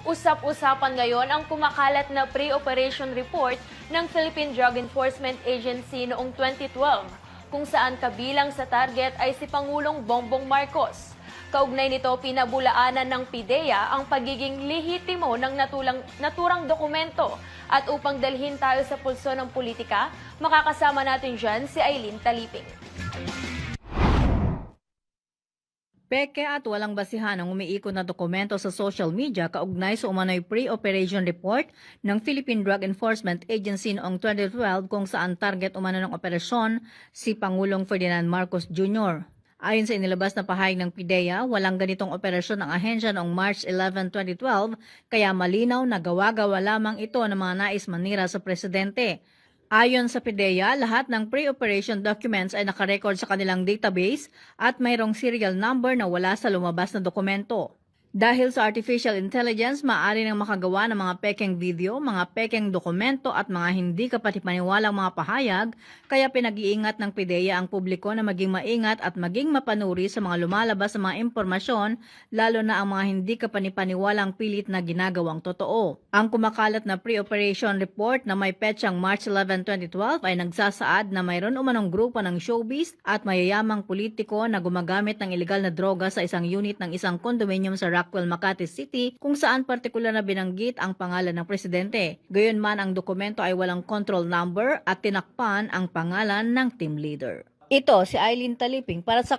Usap-usapan ngayon ang kumakalat na pre-operation report ng Philippine Drug Enforcement Agency noong 2012, kung saan kabilang sa target ay si Pangulong Bongbong Marcos. Kaugnay nito, pinabulaanan ng PIDEA ang pagiging lehitimo ng naturang dokumento. At upang dalhin tayo sa pulso ng politika, makakasama natin dyan si Aileen Taliping. Peke at walang basihan ang umiikot na dokumento sa social media kaugnay sa umano'y pre-operation report ng Philippine Drug Enforcement Agency noong 2012 kung saan target umano ng operasyon si Pangulong Ferdinand Marcos Jr. Ayon sa inilabas na pahayag ng PIDEA, walang ganitong operasyon ng ahensya noong March 11, 2012, kaya malinaw na gawa-gawa lamang ito ng mga nais manira sa presidente. Ayon sa PIDEA, lahat ng pre-operation documents ay nakarecord sa kanilang database at mayroong serial number na wala sa lumabas na dokumento. Dahil sa artificial intelligence, maaari nang makagawa ng mga pekeng video, mga pekeng dokumento at mga hindi kapatipaniwalang mga pahayag, kaya pinag-iingat ng PIDEA ang publiko na maging maingat at maging mapanuri sa mga lumalabas na mga impormasyon, lalo na ang mga hindi kapanipaniwalang pilit na ginagawang totoo. Ang kumakalat na pre-operation report na may petsang March 11, 2012 ay nagsasaad na mayroon umanong grupo ng showbiz at mayayamang politiko na gumagamit ng ilegal na droga sa isang unit ng isang condominium sa Rockwell, Makati City kung saan partikular na binanggit ang pangalan ng presidente. Gayunman ang dokumento ay walang control number at tinakpan ang pangalan ng team leader. Ito si Aileen Taliping para sa